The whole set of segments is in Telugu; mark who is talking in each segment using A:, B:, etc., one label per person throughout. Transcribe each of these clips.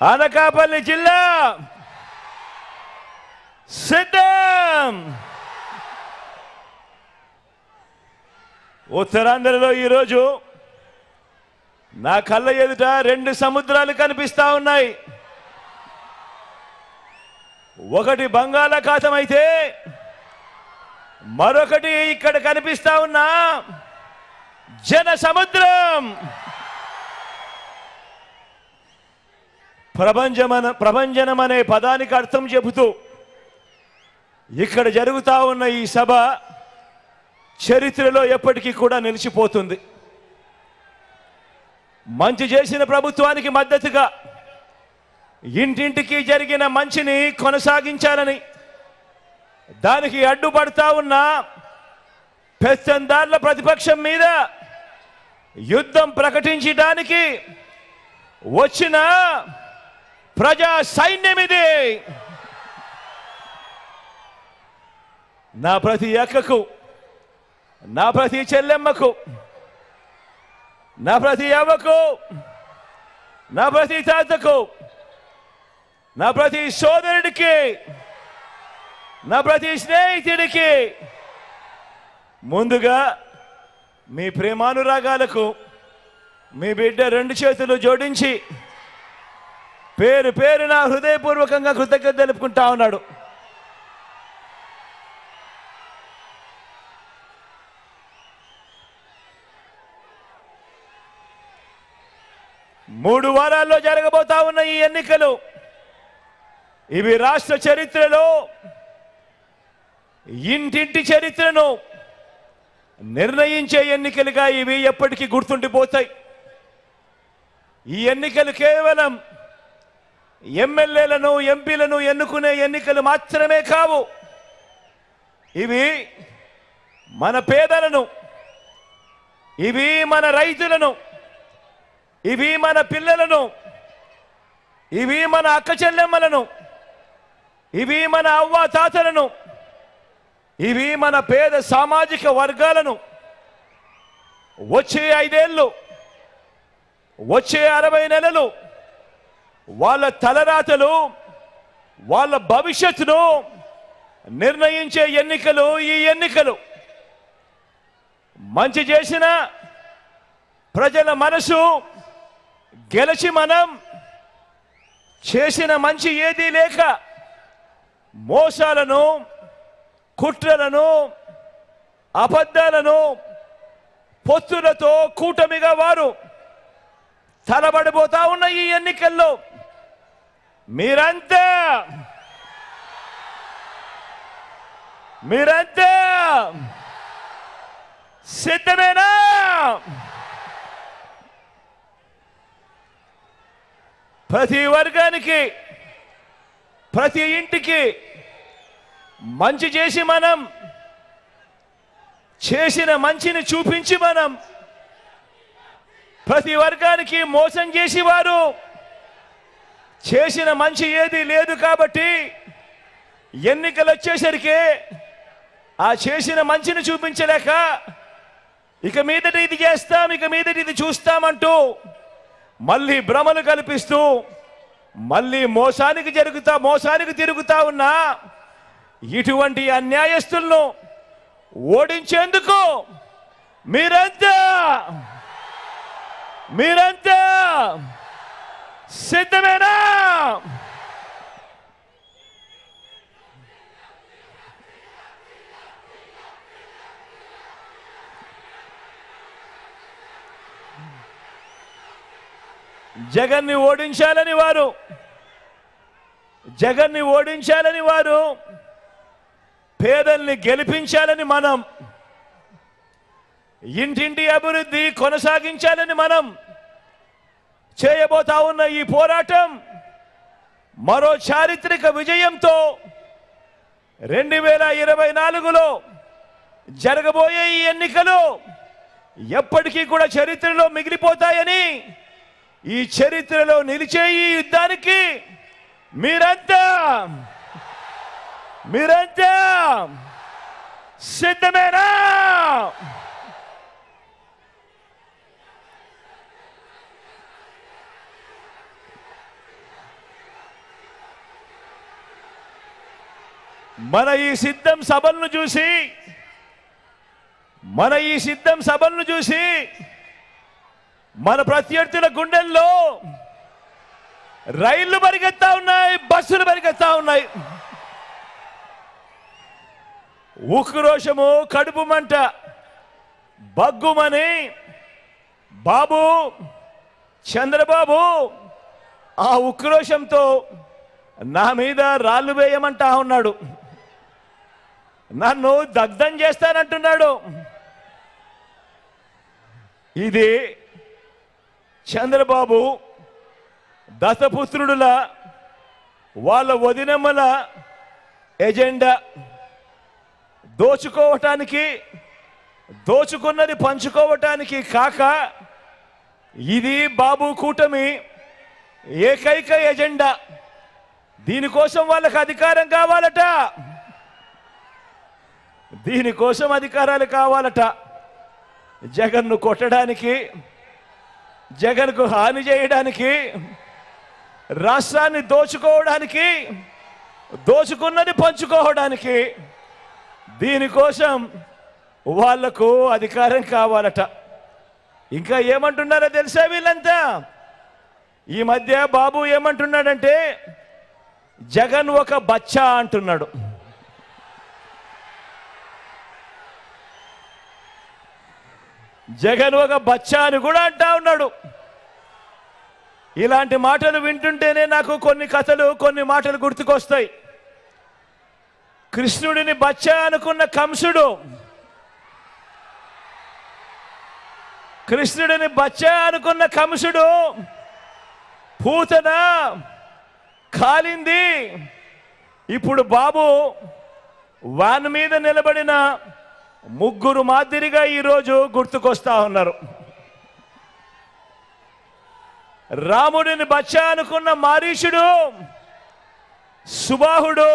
A: అనకాపల్లి జిల్లా సిద్ధం. ఉత్తరాంధ్రలో ఈరోజు నా కళ్ళ ఎదుట రెండు సముద్రాలు కనిపిస్తా ఉన్నాయి. ఒకటి బంగాళాఖాతం అయితే మరొకటి ఇక్కడ కనిపిస్తా ఉన్న జన సముద్రం. ప్రభంజనం అనే పదానికి అర్థం చెబుతూ ఇక్కడ జరుగుతా ఉన్న ఈ సభ చరిత్రలో ఎప్పటికీ కూడా నిలిచిపోతుంది. మంచి చేసిన ప్రభుత్వానికి మద్దతుగా ఇంటింటికి జరిగిన మంచిని కొనసాగించాలని, దానికి అడ్డుపడతా ఉన్న పెత్తందార్ల ప్రతిపక్షం మీద యుద్ధం ప్రకటించడానికి వచ్చిన ప్రజా సైన్యం ఇది. నా ప్రతి అక్కకు, నా ప్రతి చెల్లెమ్మకు, నా ప్రతి అవ్వకు, నా ప్రతి తాతకు, నా ప్రతి సోదరుడికి, నా ప్రతి స్నేహితుడికి ముందుగా మీ ప్రేమానురాగాలకు మీ బిడ్డ రెండు చేతులు జోడించి పేరు పేరున హృదయపూర్వకంగా కృతజ్ఞత తెలుపుకుంటా ఉన్నాడు. మూడు వారాల్లో జరగబోతా ఉన్న ఈ ఎన్నికలు ఇవి రాష్ట్ర చరిత్రలో ఇంటింటి చరిత్రను నిర్ణయించే ఎన్నికలుగా ఇవి ఎప్పటికీ గుర్తుండిపోతాయి. ఈ ఎన్నికలు కేవలం ఎమ్మెల్యేలను, ఎంపీలను ఎన్నుకునే ఎన్నికలు మాత్రమే కావు. ఇవి మన పేదలను, ఇవి మన రైతులను, ఇవి మన పిల్లలను, ఇవి మన అక్క చెల్లెమ్మలను, ఇవి మన అవ్వ తాతలను, ఇవి మన పేద సామాజిక వర్గాలను వచ్చే 5 ఏళ్ళు, వచ్చే 60 నెలలు వాళ్ళ తలరాతలు, వాళ్ళ భవిష్యత్తును నిర్ణయించే ఎన్నికలు ఈ ఎన్నికలు. మంచి చేసిన ప్రజల మనసు గెలిచి మనం చేసిన మంచి ఏదీ లేక మోసాలను, కుట్రలను, అబద్ధాలను పొత్తులతో కూటమిగా వారు తలబడిపోతా ఉన్న ఈ ఎన్నికల్లో మీరంతా సిద్ధమేనా? ప్రతి వర్గానికి, ప్రతి ఇంటికి మంచి చేసి మనం చేసిన మంచిని చూపించి మనం ప్రతి వర్గానికి మోసం చేసి వారు చేసిన మంచి ఏది లేదు కాబట్టి ఎన్నికలు వచ్చేసరికి ఆ చేసిన మంచిని చూపించలేక ఇక మీదట ఇది చేస్తాం, ఇక మీదట ఇది చూస్తామంటూ మళ్ళీ భ్రమలు కల్పిస్తూ మళ్ళీ మోసానికి తిరుగుతా ఉన్నా ఇటువంటి అన్యాయస్తులను ఓడించేందుకు మీరంతా సిద్ధమేనా? జగన్ని ఓడించాలని వారు పేదల్ని గెలిపించాలని మనం, ఇంటింటి అభివృద్ధి కొనసాగించాలని మనం చేయబోతా ఉన్న ఈ పోరాటం మరో చారిత్రక విజయంతో 2024లో జరగబోయే ఈ ఎన్నికలు ఎప్పటికీ కూడా చరిత్రలో మిగిలిపోతాయని, ఈ చరిత్రలో నిలిచే ఈ యుద్ధానికి మీరంతా సిద్ధమేనా? మన ఈ సిద్ధం సభలను చూసి మన ప్రత్యర్థుల గుండెల్లో రైళ్లు పరిగెత్తా ఉన్నాయి, బస్సులు పరిగెత్తా ఉన్నాయి. ఉక్రోషము, కడుపు మంట బగ్గుమని బాబు చంద్రబాబు ఆ ఉక్రోషంతో నా మీద రాళ్ళు వేయమంటా ఉన్నాడు, నన్ను దగ్ధం చేస్తానంటున్నాడు. ఇది చంద్రబాబు దత్తపుత్రుడుల వాళ్ళ వదినమ్మల ఎజెండా. దోచుకోవటానికి, దోచుకున్నది పంచుకోవటానికి కాక ఇది బాబు కూటమి ఏకైక ఎజెండా. దీనికోసం వాళ్ళకి అధికారం కావాలట, దీనికోసం అధికారాలు కావాలట. జగన్ను కొట్టడానికి, జగన్కు హాని చేయడానికి, రాష్ట్రాన్ని దోచుకోవడానికి, దోచుకున్నది పంచుకోవడానికి, దీనికోసం వాళ్లకు అధికారం కావాలట. ఇంకా ఏమంటున్నారో తెలుసా వీళ్ళంతా? ఈ మధ్య బాబు ఏమంటున్నాడంటే జగన్ ఒక బచ్చా అంటున్నాడు. జగన్ ఒక బచ్చా అని కూడా అంటా ఉన్నాడు. ఇలాంటి మాటలు వింటుంటేనే నాకు కొన్ని కథలు, కొన్ని మాటలు గుర్తుకొస్తాయి. కృష్ణుడిని బచ్చా అనుకున్న కంసుడు, కృష్ణుడిని బచ్చా అనుకున్న కంసుడు పూతన కాలింది. ఇప్పుడు బాబు వాన్ మీద నిలబడిన ముగ్గురు మాదిరిగా ఈరోజు గుర్తుకొస్తా ఉన్నారు. రాముడిని బచ్చా అనుకున్న మారీషుడు, సుబాహుడు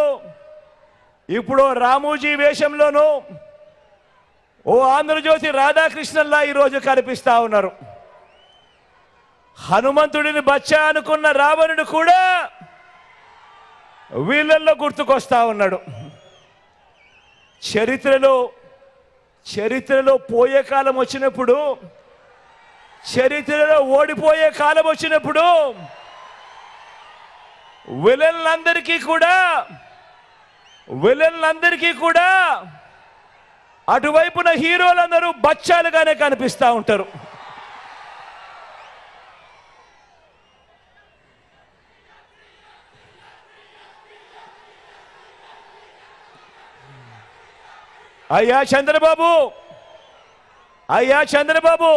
A: ఇప్పుడు రామోజీ వేషంలోనూ ఓ ఆంధ్రజ్యోతి రాధాకృష్ణన్లా ఈరోజు కనిపిస్తా ఉన్నారు. హనుమంతుడిని బచ్చా అనుకున్న రావణుడు కూడా వీళ్ళల్లో గుర్తుకొస్తా ఉన్నాడు. చరిత్రలో పోయే కాలం వచ్చినప్పుడు, చరిత్రలో ఓడిపోయే కాలం వచ్చినప్పుడు విలన్లందరికీ కూడా అటువైపున హీరోలందరూ బచ్చాలుగానే కనిపిస్తూ ఉంటారు. అయ్యా చంద్రబాబు,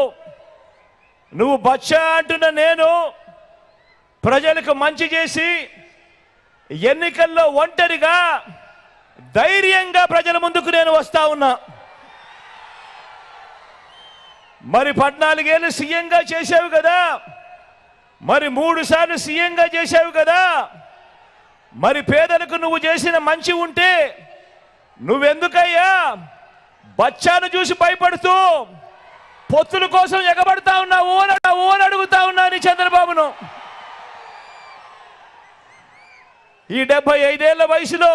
A: నువ్వు బచ్చా అంటున్న నేను ప్రజలకు మంచి చేసి ఎన్నికల్లో ఒంటరిగా ధైర్యంగా ప్రజల ముందుకు నేను వస్తా ఉన్నా. మరి 14 ఏళ్ళు సీఎంగా చేశావు కదా, మరి 3 సార్లు సీఎంగా చేశావు కదా, మరి పేదలకు నువ్వు చేసిన మంచి ఉంటే నువ్వెందుకయ్యా బచ్చాను చూసి భయపడుతూ పొత్తుల కోసం ఎగబడతా ఉన్నావు అని అడుగుతా ఉన్నాను చంద్రబాబును. ఈ 75 ఏళ్ల వయసులో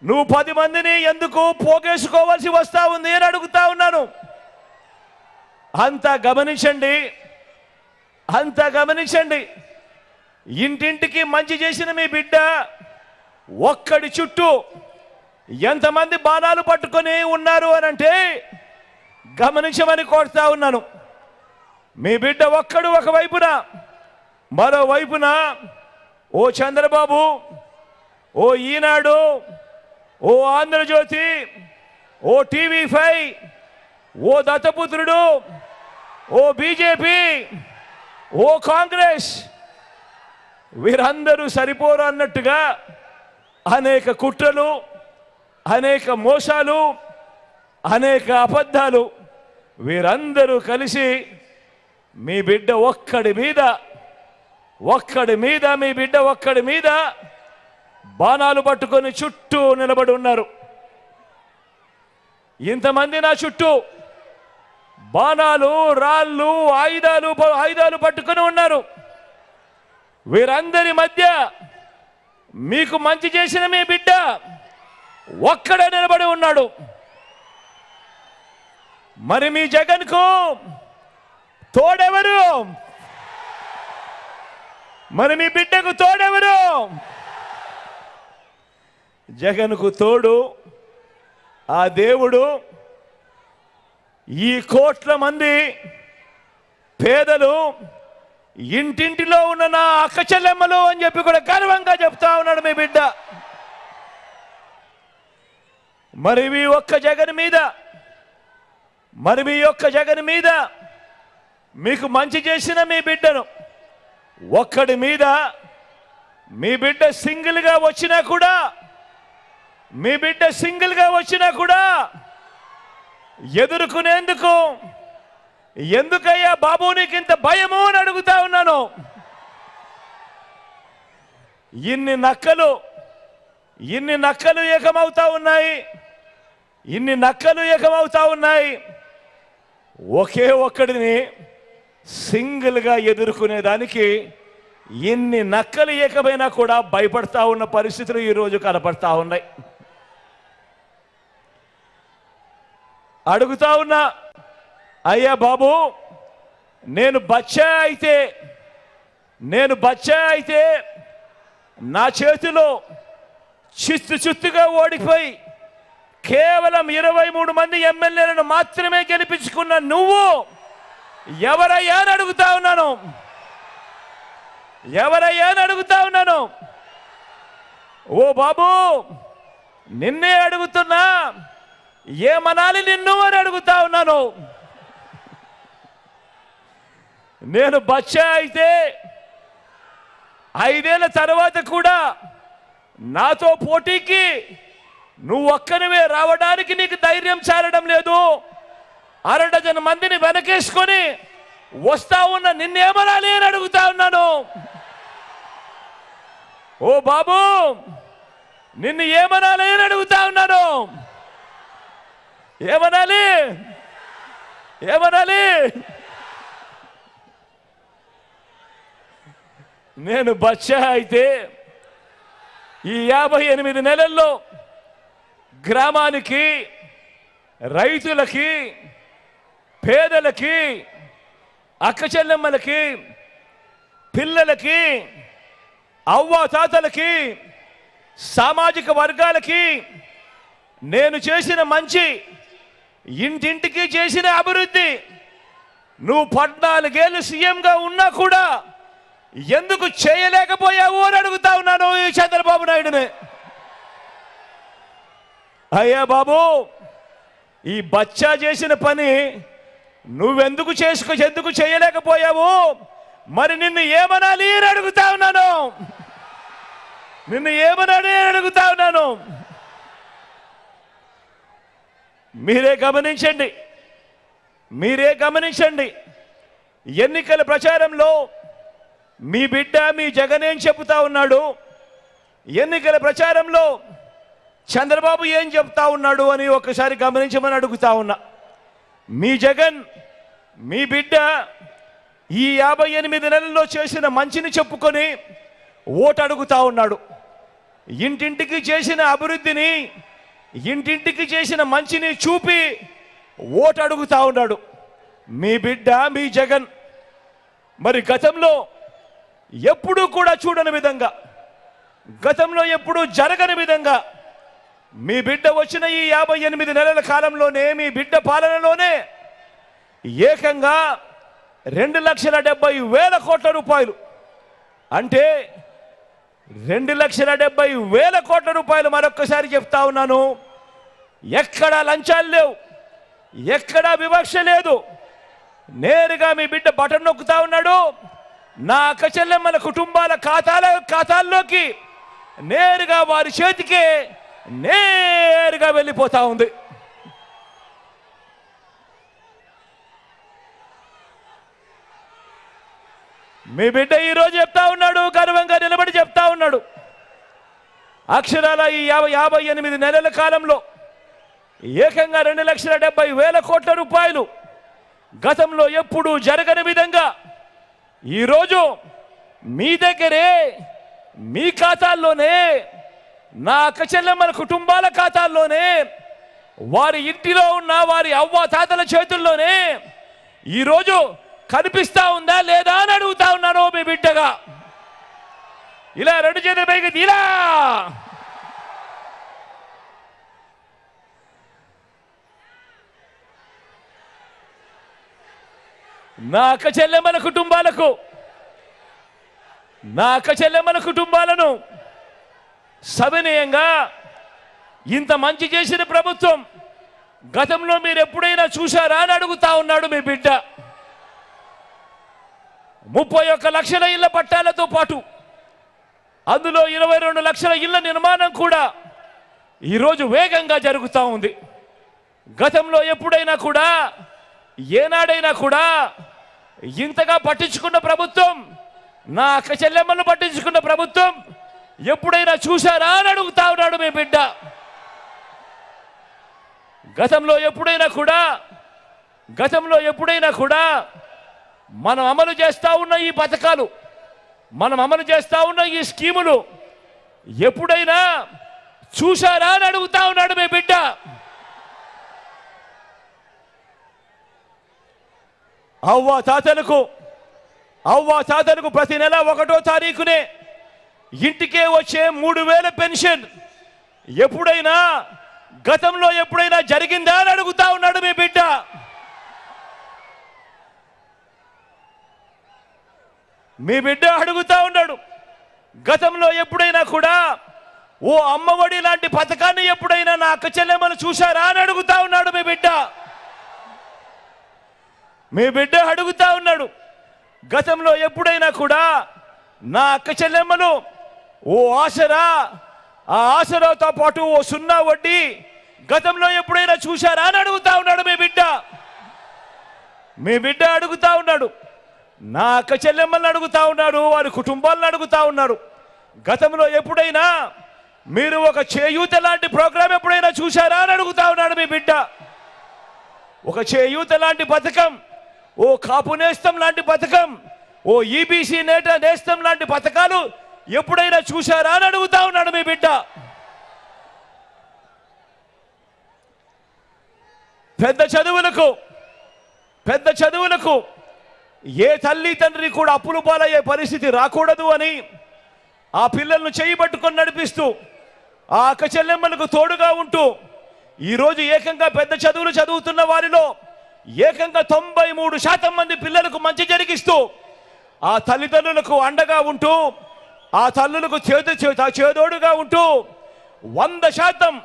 A: నువ్వు 10 మందిని ఎందుకు పోగేసుకోవాల్సి వస్తా ఉంది అని అడుగుతా ఉన్నాను. అంతా గమనించండి. ఇంటింటికి మంచి చేసిన మీ బిడ్డ ఒక్కడి చుట్టూ ఎంతమంది బాణాలు పట్టుకొని ఉన్నారు అనంటే గమనించమని కోరుతా ఉన్నాను. మీ బిడ్డ ఒక్కడు ఒకవైపున, మరోవైపున ఓ చంద్రబాబు, ఓ ఈనాడు, ఓ ఆంధ్రజ్యోతి, ఓ TV5, ఓ దత్తపుత్రుడు, ఓ బీజేపీ, ఓ కాంగ్రెస్, వీరందరూ సరిపోరు అన్నట్టుగా అనేక కుట్రలు, అనేక మోసాలు, అనేక అబద్ధాలు, వీరందరూ కలిసి మీ బిడ్డ ఒక్కడి మీద బాణాలు పట్టుకొని చుట్టూ నిలబడి ఉన్నారు. ఇంతమంది నా చుట్టూ బాణాలు, రాళ్ళు, ఆయుధాలు పట్టుకొని ఉన్నారు. వీరందరి మధ్య మీకు మంచి చేసిన మీ బిడ్డ ఒక్కడే నిలబడి ఉన్నాడు. మరి మీ జగన్కు తోడెవరు? మరి మీ బిడ్డకు తోడెవరు? జగన్కు తోడు ఆ దేవుడు. ఈ కోట్ల మంది పేదలు ఇంటింటిలో ఉన్న నా అక్క చెల్లెమ్మలు అని చెప్పి కూడా గర్వంగా చెప్తా ఉన్నాడు మీ బిడ్డ. మరి మీ ఒక్క జగన్ మీద, మరి మీ యొక్క జగన్ మీద మీకు మంచి చేసిన మీ బిడ్డను ఒక్కడి మీద మీ బిడ్డ సింగిల్గా వచ్చినా కూడా, మీ బిడ్డ సింగిల్గా వచ్చినా కూడా ఎదుర్కొనేందుకు ఎందుకయ్యా బాబు నీకు ఇంత భయము అని అడుగుతా ఉన్నాను. ఇన్ని నక్కలు ఏకమవుతా ఉన్నాయి, ఇన్ని నక్కలు ఏకమవుతా ఉన్నాయి. ఒకే ఒక్కడిని సింగిల్గా ఎదుర్కొనేదానికి ఇన్ని నక్కలు ఏకమైనా కూడా భయపడతా ఉన్న పరిస్థితులు ఈరోజు కనపడతా ఉన్నాయి. అడుగుతా ఉన్నా, అయ్యా బాబు నేను బచ్చా అయితే నా చేతిలో చిత్తుగా ఓడిపోయి కేవలం 23 మంది ఎమ్మెల్యేలను మాత్రమే గెలిపించుకున్న నువ్వు ఎవరయ్యా అని అడుగుతా ఉన్నాను. ఎవరయ్యా అని అడుగుతా ఉన్నాను. ఓ బాబు నిన్నే అడుగుతున్నా, ఏమనాలి నిన్ను అని అడుగుతా ఉన్నాను. నేను బచ్చా అయితే 5 ఏళ్ల తర్వాత కూడా నాతో పోటీకి నువ్వు ఒక్కనివే రావడానికి నీకు ధైర్యం చాలడం లేదు. 1/2 డజన్ మందిని వెనకేసుకొని వస్తా ఉన్న నిన్నేమనాలి అని అడుగుతా ఉన్నాను. ఓ బాబు నిన్ను ఏమనాలి అని అడుగుతా ఉన్నాను. ఏమనాలి? నేను బచ్చా అయితే ఈ 58 నెలల్లో గ్రామానికి, రైతులకి, పేదలకి, అక్క చెల్లెమ్మలకి, పిల్లలకి, అవ్వాతాతలకి, సామాజిక వర్గాలకి నేను చేసిన మంచి, ఇంటింటికి చేసిన అభివృద్ధి నువ్వు 14 ఏళ్ళు సీఎంగా ఉన్నా కూడా ఎందుకు చేయలేకపోయావు అని అడుగుతా ఉన్నాను ఈ చంద్రబాబు నాయుడుని. అయ్యా బాబు ఈ బచ్చా చేసిన పని నువ్వెందుకు ఎందుకు చేయలేకపోయావు? మరి నిన్ను ఏమనాలి అని అడుగుతా ఉన్నాను. నిన్ను ఏమనాలి అని అడుగుతా ఉన్నాను. మీరే గమనించండి. ఎన్నికల ప్రచారంలో మీ బిడ్డ మీ జగన్ ఏం చెబుతా ఉన్నాడు, ఎన్నికల ప్రచారంలో చంద్రబాబు ఏం చెప్తా ఉన్నాడు అని ఒకసారి గమనించమని అడుగుతా ఉన్నా. మీ జగన్, మీ బిడ్డ ఈ 58 నెలల్లో చేసిన మంచిని చెప్పుకొని ఓటు అడుగుతా ఉన్నాడు. ఇంటింటికి చేసిన అభివృద్ధిని, ఇంటింటికి చేసిన మంచిని చూపి ఓటు అడుగుతా ఉన్నాడు మీ బిడ్డ, మీ జగన్. మరి గతంలో ఎప్పుడూ కూడా చూడని విధంగా, గతంలో ఎప్పుడూ జరగని విధంగా మీ బిడ్డ వచ్చిన ఈ 58 నెలల కాలంలోనే, మీ బిడ్డ పాలనలోనే ఏకంగా 2,70,000 కోట్ల రూపాయలు, అంటే 2,70,000 కోట్ల రూపాయలు, మరొక్కసారి చెప్తా ఉన్నాను, ఎక్కడా లంచాలు లేవు, ఎక్కడా వివక్ష లేదు. నేరుగా మీ బిడ్డ బటన్ నొక్కుతా ఉన్నాడు. నా అక్క చెల్లెమ్మల కుటుంబాల ఖాతాల్లోకి నేరుగా వారి చేతికే నేరుగా వెళ్ళిపోతా ఉంది. మీ బిడ్డ ఈరోజు చెప్తా ఉన్నాడు, గర్వంగా నిలబడి చెప్తా ఉన్నాడు, అక్షరాల ఈ 58 నెలల కాలంలో ఏకంగా 2,70,000 కోట్ల రూపాయలు గతంలో ఎప్పుడూ జరగని విధంగా ఈరోజు మీ దగ్గరే, మీ ఖాతాల్లోనే నా అక్క చెల్లెమ్మల కుటుంబాల ఖాతాల్లోనే, వారి ఇంటిలో ఉన్న వారి అవ్వ తాతల చేతుల్లోనే ఈరోజు కనిపిస్తా ఉందా లేదా అని అడుగుతా ఉన్నాను మీ బిడ్డగా. ఇలా 2 చేతుల పైకి ఇలా నా అక్క చెల్లెమ్మల కుటుంబాలను సవినయంగా ఇంత మంచి చేసిన ప్రభుత్వం గతంలో మీరు ఎప్పుడైనా చూశారా అని అడుగుతా ఉన్నాడు మీ బిడ్డ. 31 లక్షల ఇళ్ల పట్టాలతో పాటు అందులో 22 లక్షల ఇళ్ల నిర్మాణం కూడా ఈరోజు వేగంగా జరుగుతూ ఉంది. గతంలో ఎప్పుడైనా కూడా, ఏనాడైనా కూడా ఇంతగా పట్టించుకున్న ప్రభుత్వం, నా అక్క చెల్లెమ్మలను పట్టించుకున్న ప్రభుత్వం ఎప్పుడైనా చూశారా అని అడుగుతా ఉన్నాడు మీ బిడ్డ. గతంలో ఎప్పుడైనా కూడా మనం అమలు చేస్తూ ఉన్న ఈ పథకాలు, మనం అమలు చేస్తూ ఉన్న ఈ స్కీములు ఎప్పుడైనా చూశారా అని అడుగుతా ఉన్నాడు మీ బిడ్డ. అవ్వ తాతలకు ప్రతి నెల 1వ తారీఖునే ఇంటికే వచ్చే 3000 పెన్షన్ ఎప్పుడైనా గతంలో ఎప్పుడైనా జరిగిందా అని అడుగుతా ఉన్నాడు మీ బిడ్డ. అడుగుతా ఉన్నాడు, గతంలో ఎప్పుడైనా కూడా ఓ అమ్మఒడి లాంటి పథకాన్ని ఎప్పుడైనా నా అక్క చెల్లెమ్మను చూశారా అని అడుగుతా ఉన్నాడు మీ బిడ్డ. అడుగుతా ఉన్నాడు, గతంలో ఎప్పుడైనా కూడా నా అక్క చెల్లెమ్మలు ఓ ఆసరా, ఆ ఆసరాతో పాటు ఓ 0 వడ్డీ గతంలో ఎప్పుడైనా చూశారా అని అడుగుతా ఉన్నాడు మీ బిడ్డ. అడుగుతా ఉన్నాడు, నా అక్క చెల్లెమ్మలను అడుగుతా ఉన్నాడు, వారి కుటుంబాలను అడుగుతా ఉన్నారు, గతంలో ఎప్పుడైనా మీరు ఒక చేయూత లాంటి ప్రోగ్రాం ఎప్పుడైనా చూశారా అని అడుగుతా ఉన్నాడు మీ బిడ్డ. ఒక చేయూత లాంటి పథకం, ఓ కాపు నేస్తం లాంటి పథకం, ఓ ఈబీసీ నేస్తం లాంటి పథకాలు ఎప్పుడైనా చూశారా అని అడుగుతా ఉన్నాడు మీ బిడ్డ. పెద్ద చదువులకు ఏ తల్లి తండ్రి కూడా అప్పులు పాలయ్యే పరిస్థితి రాకూడదు అని ఆ పిల్లలను చేయబట్టుకొని నడిపిస్తూ, ఆ అక్క చెల్లెమ్మలకు తోడుగా ఉంటూ ఈరోజు ఏకంగా పెద్ద చదువులు చదువుతున్న వారిలో ఏకంగా 93% మంది పిల్లలకు మంచి జరిగిస్తూ, ఆ తల్లిదండ్రులకు అండగా ఉంటూ, ఆ తల్లులకు చేదోడుగా ఉంటూ 100%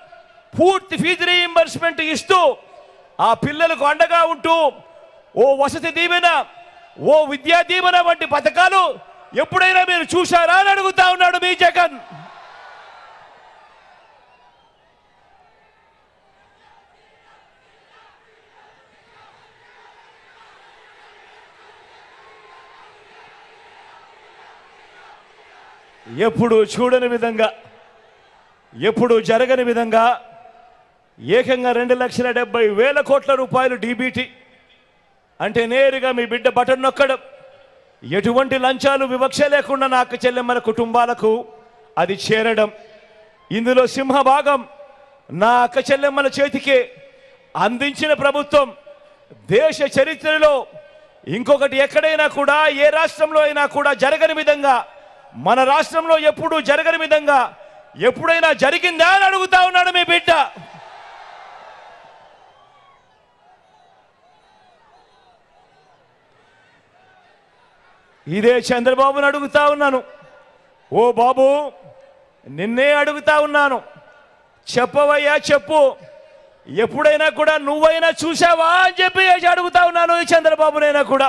A: పూర్తి ఫీజు రీయింబర్స్మెంట్ ఇస్తూ, ఆ పిల్లలకు అండగా ఉంటూ ఓ వసతి దీవెన, ఓ విద్యా దీవెన వంటి పథకాలు ఎప్పుడైనా మీరు చూశారా అని అడుగుతా ఉన్నాడు మీ జగన్. ఎప్పుడు చూడని విధంగా, ఎప్పుడు జరగని విధంగా ఏకంగా 2,70,000 కోట్ల రూపాయలు డీబీటీ అంటే నేరుగా మీ బిడ్డ బటన్ నొక్కడం, ఎటువంటి లంచాలు వివక్ష లేకుండా నా అక్క చెల్లెమ్మల కుటుంబాలకు అది చేరడం, ఇందులో సింహభాగం నా అక్క చెల్లెమ్మల చేతికే అందించిన ప్రభుత్వం దేశ చరిత్రలో ఇంకొకటి ఎక్కడైనా కూడా, ఏ రాష్ట్రంలో అయినా కూడా జరగని విధంగా, మన రాష్ట్రంలో ఎప్పుడూ జరగని విధంగా ఎప్పుడైనా జరిగిందా అని అడుగుతా ఉన్నాడు మీ బిడ్డ. ఇదే చంద్రబాబును అడుగుతా ఉన్నాను, ఓ బాబు నిన్నే అడుగుతా ఉన్నాను, చెప్పవయ్యా చెప్పు, ఎప్పుడైనా కూడా నువ్వైనా చూసావా అని చెప్పి అడుగుతా ఉన్నాను ఈ చంద్రబాబునైనా కూడా.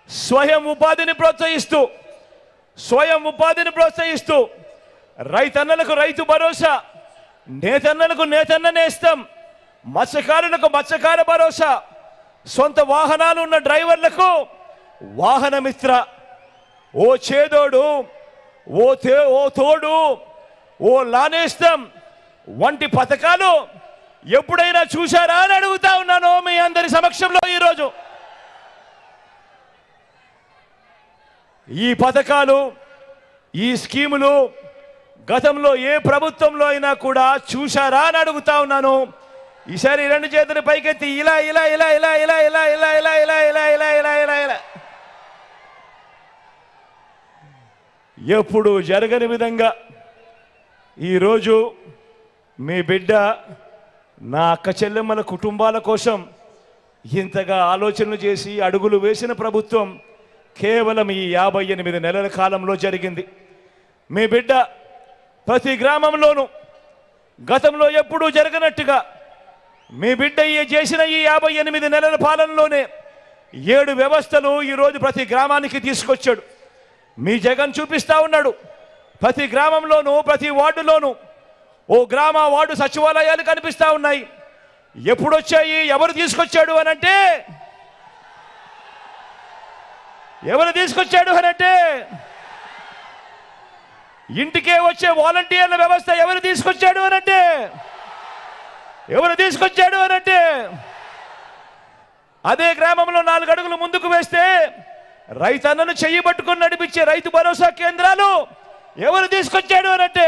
A: స్వయం ఉపాధిని ప్రోత్సహిస్తూ రైతన్నలకు రైతు భరోసా, నేతన్నలకు నేతన్న నేస్తం, మత్స్యకారులకు మత్స్యకార భరోసా, సొంత వాహనాలు ఉన్న డ్రైవర్లకు వాహన మిత్ర, ఓ చేదోడు, ఓ తోడు, ఓ లానేస్తం వంటి పథకాలు ఎప్పుడైనా చూశారా అని అడుగుతా ఉన్నాను మీ అందరి సమక్షంలో ఈరోజు. ఈ ఈ స్కీములు గతంలో ఏ ప్రభుత్వంలో అయినా కూడా చూశారా అని అడుగుతా ఉన్నాను. ఈసారి రెండు చేతులు పైకెత్తి ఇలా ఇలా ఇలా ఇలా ఇలా ఇలా ఇలా ఇలా ఇలా ఇలా ఇలా ఇలా ఇలా ఇలా ఎప్పుడు జరగని విధంగా ఈరోజు మీ బిడ్డ నా అక్క చెల్లెమ్మల కుటుంబాల కోసం ఇంతగా ఆలోచనలు చేసి అడుగులు వేసిన ప్రభుత్వం కేవలం ఈ 58 నెలల కాలంలో జరిగింది. మీ బిడ్డ ప్రతి గ్రామంలోనూ గతంలో ఎప్పుడూ జరగనట్టుగా మీ బిడ్డ చేసిన ఈ 58 నెలల పాలనలోనే 7 వ్యవస్థలు ఈరోజు ప్రతి గ్రామానికి తీసుకొచ్చాడు. మీ జగన్ చూపిస్తా ఉన్నాడు. ప్రతి గ్రామంలోనూ ప్రతి వార్డులోనూ ఓ గ్రామ వార్డు సచివాలయాలు కనిపిస్తా ఉన్నాయి. ఎప్పుడు వచ్చాయి, ఎవరు తీసుకొచ్చాడు అనంటే ఇంటికే వచ్చే వాలంటీర్ల వ్యవస్థ ఎవరు తీసుకొచ్చాడు అనంటే అదే గ్రామంలో 4 అడుగులు ముందుకు వేస్తే రైతన్నను చెయ్యి పట్టుకొని నడిపించే రైతు భరోసా కేంద్రాలు ఎవరు తీసుకొచ్చాడు అనంటే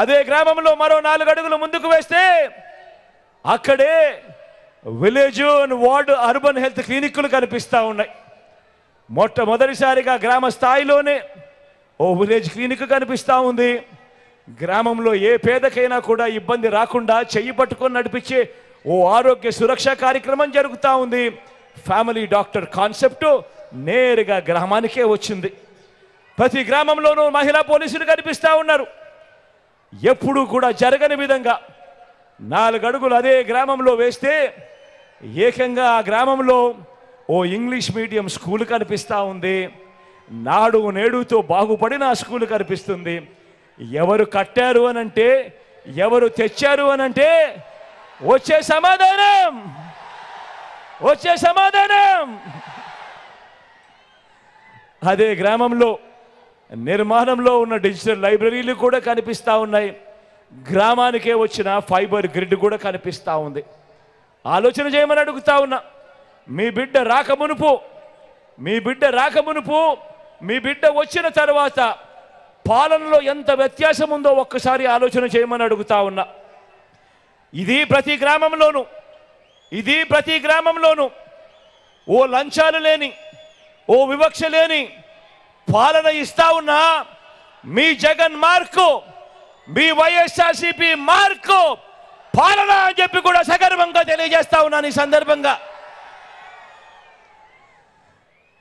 A: అదే గ్రామంలో మరో 4 అడుగులు ముందుకు వేస్తే అక్కడే village and ward urban health క్లినిక్లు కనిపిస్తూ ఉన్నాయి. మొట్టమొదటిసారిగా గ్రామ స్థాయిలోనే ఓ విలేజ్ క్లినిక్ కనిపిస్తూ ఉంది. గ్రామంలో ఏ పేదకైనా కూడా ఇబ్బంది రాకుండా చెయ్యి పట్టుకొని నడిపించే ఓ ఆరోగ్య సురక్ష కార్యక్రమం జరుగుతూ ఉంది. ఫ్యామిలీ డాక్టర్ కాన్సెప్ట్ నేరుగా గ్రామానికే వచ్చింది. ప్రతి గ్రామంలోనూ మహిళా పోలీసులు కనిపిస్తూ ఉన్నారు. ఎప్పుడూ కూడా జరగని విధంగా 4 అడుగులు అదే గ్రామంలో వేస్తే ఏకంగా ఆ గ్రామంలో ఓ ఇంగ్లీష్ మీడియం స్కూల్ కనిపిస్తూ ఉంది. నాడు నేడుతో బాగుపడిన ఆ స్కూల్ కనిపిస్తుంది. ఎవరు కట్టారు అనంటే, ఎవరు తెచ్చారు అనంటే వచ్చే సమాధానం అదే గ్రామంలో నిర్మాణంలో ఉన్న డిజిటల్ లైబ్రరీలు కూడా కనిపిస్తూ ఉన్నాయి. గ్రామానికే వచ్చిన ఫైబర్ గ్రిడ్ కూడా కనిపిస్తూ ఉంది. ఆలోచన చేయమని అడుగుతా ఉన్నా. మీ బిడ్డ రాకమునుపు, మీ బిడ్డ వచ్చిన తర్వాత పాలనలో ఎంత వ్యత్యాసం ఉందో ఒక్కసారి ఆలోచన చేయమని అడుగుతా ఉన్నా. ఇది ప్రతి గ్రామంలోనూ ఓ లంచాలు లేని, ఓ వివక్ష లేని పాలన ఇస్తా ఉన్నా మీ జగన్ మార్కు, మీ వైఎస్ఆర్సీపీ మార్కు పాలన అని చెప్పి కూడా సగర్వంగా తెలియజేస్తా ఉన్నాను ఈ సందర్భంగా.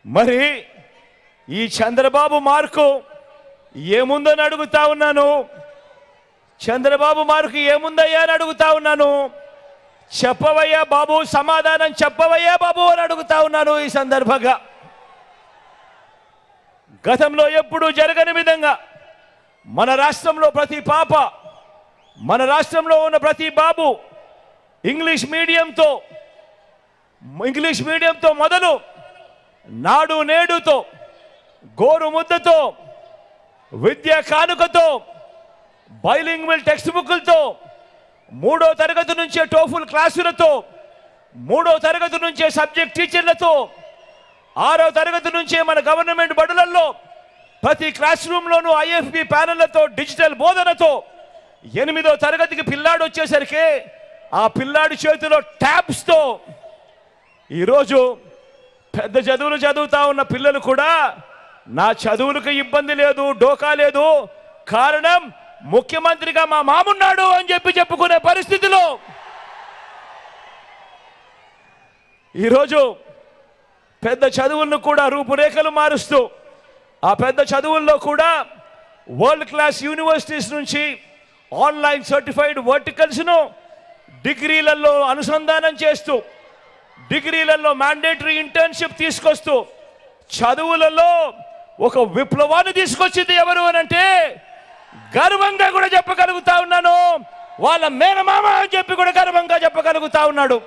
A: మరి ఈ చంద్రబాబు మార్కు ఏముందని అడుగుతా ఉన్నాను. చంద్రబాబు మార్కు ఏముందయ్యా అని అడుగుతా ఉన్నాను. చెప్పవయ్యా బాబు, సమాధానం చెప్పవయ్యా బాబు అని అడుగుతా ఉన్నాను ఈ సందర్భంగా. గతంలో ఎప్పుడూ జరగని విధంగా మన రాష్ట్రంలో ప్రతి పాప, మన రాష్ట్రంలో ఉన్న ప్రతి బాబు ఇంగ్లీష్ మీడియంతో మొదలు నాడు నేడుతో, గోరు ముద్దతో, విద్యా కానుకతో, బైలింగ్వల్ టెక్స్ట్ బుక్లతో, 3వ తరగతి నుంచే టోఫుల్ క్లాసులతో, 3వ తరగతి నుంచే సబ్జెక్ట్ టీచర్లతో, 6వ తరగతి నుంచే మన గవర్నమెంట్ బడులలో ప్రతి క్లాస్ రూమ్లోనూ ఐఎఫ్బి ప్యానెళ్లతో, డిజిటల్ బోధనతో, 8వ తరగతికి పిల్లాడు వచ్చేసరికి ఆ పిల్లాడి చేతిలో ట్యాబ్స్తో ఈరోజు పెద్ద చదువులు చదువుతా ఉన్న పిల్లలు కూడా నా చదువులకు ఇబ్బంది లేదు, డోకా లేదు, కారణం ముఖ్యమంత్రిగా మా మామున్నాడు అని చెప్పుకునే పరిస్థితిలో ఈరోజు పెద్ద చదువులను కూడా రూపురేఖలు మారుస్తూ, ఆ పెద్ద చదువుల్లో కూడా వరల్డ్ క్లాస్ యూనివర్సిటీస్ నుంచి ఆన్లైన్ సర్టిఫైడ్ వర్టికల్స్ను డిగ్రీలలో అనుసంధానం చేస్తూ, డిగ్రీలలో మ్యాండేటరీ ఇంటర్న్షిప్ తీసుకొస్తూ, చదువులలో ఒక విప్లవాన్ని తీసుకొచ్చింది ఎవరు అనంటే గర్వంగా కూడా చెప్పగలుగుతా ఉన్నాను. వాళ్ళ మేనమామ అని చెప్పి కూడా గర్వంగా చెప్పగలుగుతా ఉన్నాడు.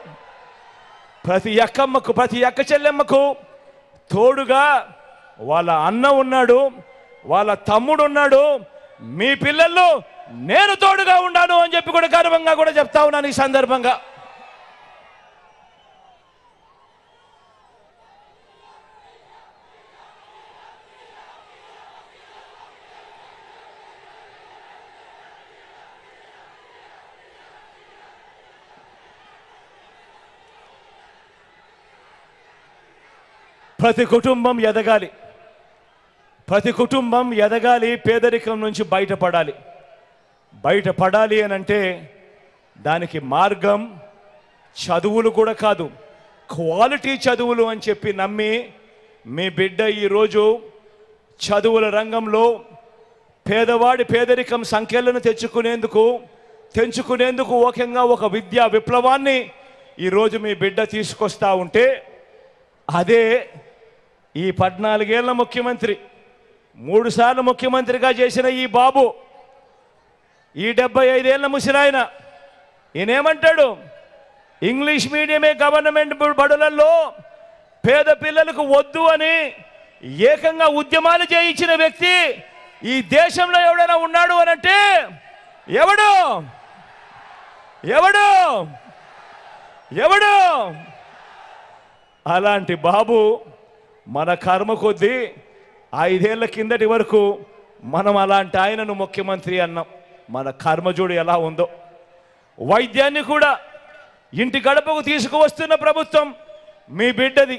A: ప్రతి అక్కమ్మకు, ప్రతి అక్క చెల్లెమ్మకు తోడుగా వాళ్ళ అన్న ఉన్నాడు, వాళ్ళ తమ్ముడు ఉన్నాడు. మీ పిల్లల్లో నేను తోడుగా ఉన్నాను అని చెప్పి కూడా గర్వంగా కూడా చెప్తా ఉన్నాను ఈ సందర్భంగా. ప్రతి కుటుంబం ఎదగాలి, ప్రతి కుటుంబం ఎదగాలి, పేదరికం నుంచి బయటపడాలి అని అంటే దానికి మార్గం చదువులు కూడా కాదు, క్వాలిటీ చదువులు అని చెప్పి నమ్మి మీ బిడ్డ ఈరోజు చదువుల రంగంలో పేదవాడి పేదరికం సంఖ్యలను తెంచుకునేందుకు ముఖ్యంగా ఒక విద్యా విప్లవాన్ని ఈరోజు మీ బిడ్డ తీసుకొస్తా ఉంటే అదే ఈ 14 ఏళ్ల ముఖ్యమంత్రి, 3 సార్లు ముఖ్యమంత్రిగా చేసిన ఈ బాబు, ఈ 75 ఏళ్ల ముసిరాయన ఈయనేమంటాడు? ఇంగ్లీష్ మీడియమే గవర్నమెంట్ బడులలో పేద పిల్లలకు వద్దు అని ఏకంగా ఉద్యమాలు చేయించిన వ్యక్తి ఈ దేశంలో ఎవడైనా ఉన్నాడు అనంటే ఎవడు? అలాంటి బాబు మన కర్మ కొద్దీ 5 ఏళ్ల కిందటి వరకు మనం అలాంటి ఆయనను ముఖ్యమంత్రి అన్నాం. మన కర్మజోడు ఎలా ఉందో. వైద్యాన్ని కూడా ఇంటి గడపకు తీసుకువస్తున్న ప్రభుత్వం మీ బిడ్డది.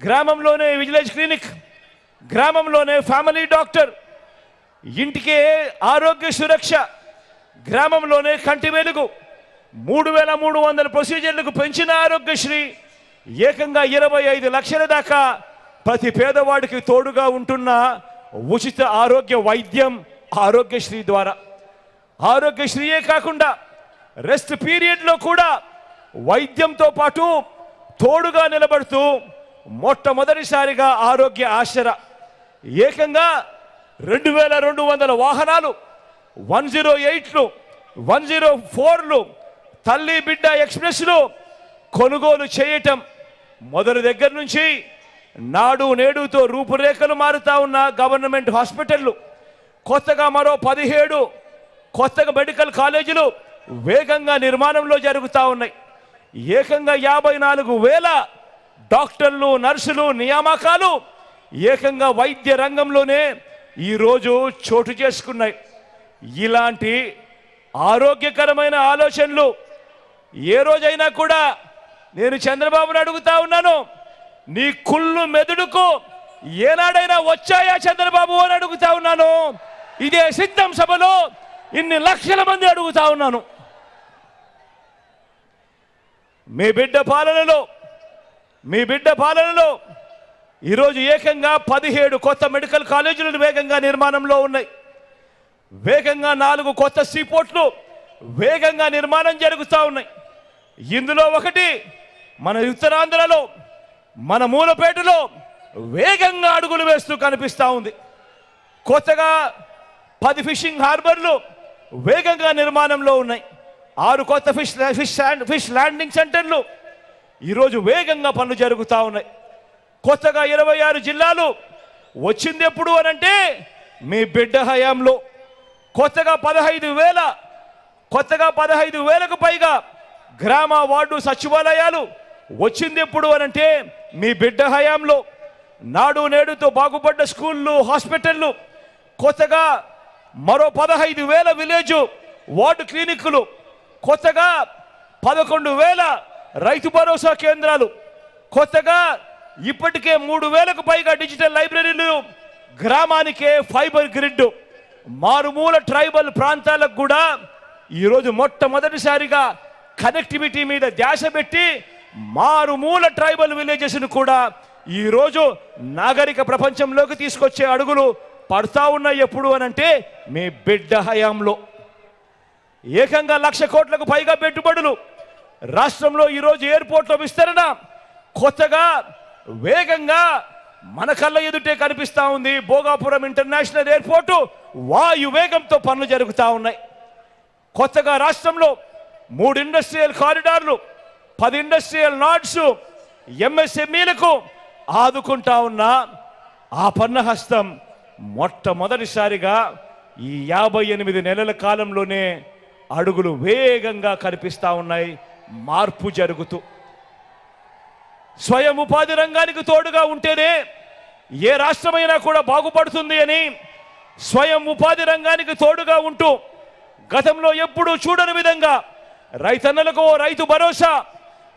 A: గ్రామంలోనే విలేజ్ క్లినిక్, గ్రామంలోనే ఫ్యామిలీ డాక్టర్, ఇంటికే ఆరోగ్య సురక్ష, గ్రామంలోనే కంటి వెలుగు, 3300 ప్రొసీజర్లకు పెంచిన ఆరోగ్యశ్రీ, ఏకంగా 25 లక్షల దాకా ప్రతి పేదవాడికి తోడుగా ఉంటున్న ఉచిత ఆరోగ్య వైద్యం ఆరోగ్యశ్రీ ద్వారా. ఆరోగ్యశ్రీయే కాకుండా రెస్ట్ పీరియడ్లో కూడా వైద్యంతో పాటు తోడుగా నిలబడుతూ మొట్టమొదటిసారిగా ఆరోగ్య ఆసరా, ఏకంగా 2200 వాహనాలు, 108లు, 104లు, తల్లి బిడ్డ ఎక్స్ప్రెస్లు కొనుగోలు చేయటం మొదటి దగ్గర నుంచి నాడు నేడుతో రూపురేఖలు మారుతా ఉన్న గవర్నమెంట్ హాస్పిటళ్ళు, కొత్తగా మరో 17 కొత్తగా మెడికల్ కాలేజీలు వేగంగా నిర్మాణంలో జరుగుతూ ఉన్నాయి. ఏకంగా 54,000 డాక్టర్లు, నర్సులు నియామకాలు ఏకంగా వైద్య రంగంలోనే ఈరోజు చోటు చేసుకున్నాయి. ఇలాంటి ఆరోగ్యకరమైన ఆలోచనలు ఏ రోజైనా కూడా నేను చంద్రబాబును అడుగుతా ఉన్నాను, నీ కుళ్ళు మెదడుకు ఏనాడైనా వచ్చాయా చంద్రబాబు అని అడుగుతా ఉన్నాను. ఇదే సిద్ధం సభలో ఇన్ని లక్షల మంది అడుగుతా ఉన్నాను. మీ బిడ్డ పాలనలో ఈరోజు ఏకంగా 17 కొత్త మెడికల్ కాలేజీలు వేగంగా నిర్మాణంలో ఉన్నాయి. వేగంగా 4 కొత్త సీపోర్ట్లు వేగంగా నిర్మాణం జరుగుతూ ఉన్నాయి. ఇందులో ఒకటి మన ఉత్తరాంధ్రలో, మన మూలపేటలో వేగంగా అడుగులు వేస్తూ కనిపిస్తూ ఉంది. కొత్తగా 10 ఫిషింగ్ హార్బర్లు వేగంగా నిర్మాణంలో ఉన్నాయి. 6 కొత్త ఫిష్ ల్యాండింగ్ సెంటర్లు ఈరోజు వేగంగా పనులు జరుగుతూ ఉన్నాయి. కొత్తగా 26 జిల్లాలు వచ్చింది ఎప్పుడు అనంటే మీ బిడ్డ హయాంలో. కొత్తగా 15,000కు పైగా గ్రామ వార్డు సచివాలయాలు వచ్చింది ఎప్పుడు అనంటే మీ బిడ్డ హయాంలో. నాడు నేడుతో బాగుపడ్డ స్కూళ్ళు, హాస్పిటళ్ళు, కొత్తగా మరో 15,000 విలేజ్ వార్డు క్లినిక్లు, కొత్తగా 11,000 రైతు భరోసా కేంద్రాలు, కొత్తగా ఇప్పటికే 3,000కు పైగా డిజిటల్ లైబ్రరీలు, గ్రామానికే ఫైబర్ గ్రిడ్, మారుమూల ట్రైబల్ ప్రాంతాలకు కూడా ఈరోజు మొట్టమొదటిసారిగా కనెక్టివిటీ మీద ధ్యాస పెట్టి మారుమూల ట్రైబల్ విలేజెస్ను కూడా ఈరోజు నాగరిక ప్రపంచంలోకి తీసుకొచ్చే అడుగులు పడతా ఉన్నాయి. ఎప్పుడు అనంటే మీ బిడ్డ హయాంలో. ఏకంగా 1,00,000 కోట్లకు పైగా పెట్టుబడులు రాష్ట్రంలో ఈరోజు ఎయిర్పోర్ట్ల విస్తరణ కొత్తగా వేగంగా మన కళ్ళ ఎదుటే కనిపిస్తూ ఉంది. భోగాపురం ఇంటర్నేషనల్ ఎయిర్పోర్టు వాయు వేగంతో పనులు జరుగుతూ ఉన్నాయి. కొత్తగా రాష్ట్రంలో 3 ఇండస్ట్రియల్ కారిడార్లు, 10 ఇండస్ట్రియల్ నాడ్స్, ఎంఎస్ఎంఈలకు ఆదుకుంటా ఉన్న ఆ పన్నహస్తం మొట్టమొదటిసారిగా ఈ 58 నెలల కాలంలోనే అడుగులు వేగంగా కనిపిస్తూ ఉన్నాయి. మార్పు జరుగుతూ స్వయం ఉపాధి రంగానికి తోడుగా ఉంటేనే ఏ రాష్ట్రమైనా కూడా బాగుపడుతుంది అని స్వయం ఉపాధి రంగానికి తోడుగా ఉంటూ గతంలో ఎప్పుడూ చూడని విధంగా రైతన్నలకు ఓ రైతు భరోసా,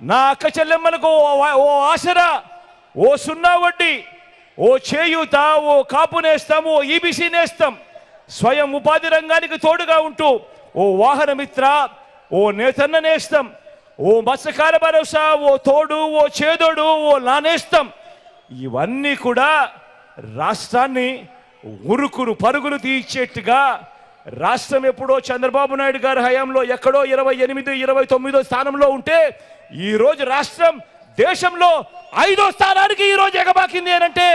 A: నా అక్క చెల్లెమ్మలకు ఓ ఆసరా, ఓ సున్నా వడ్డీ, ఓ చేయూత, ఓ కాపు నేస్తం, ఓ ఈబీసీ నేస్తం, స్వయం ఉపాధి రంగానికి తోడుగా ఉంటూ ఓ వాహన మిత్ర, ఓ నేతన్న నేస్తం, ఓ మత్స్యకార భరోసా, ఓ తోడు, ఓ చేదోడు, ఓ నానేస్తం, ఇవన్నీ కూడా రాష్ట్రాన్ని ఉరుకురు పరుగులు తీర్చేట్టుగా రాష్ట్రం ఎప్పుడో చంద్రబాబు నాయుడు గారి హయాంలో ఎక్కడో 28, 29 స్థానంలో ఉంటే ఈరోజు రాష్ట్రం దేశంలో 5వ స్థానానికి ఈరోజు ఎగబాకింది అంటే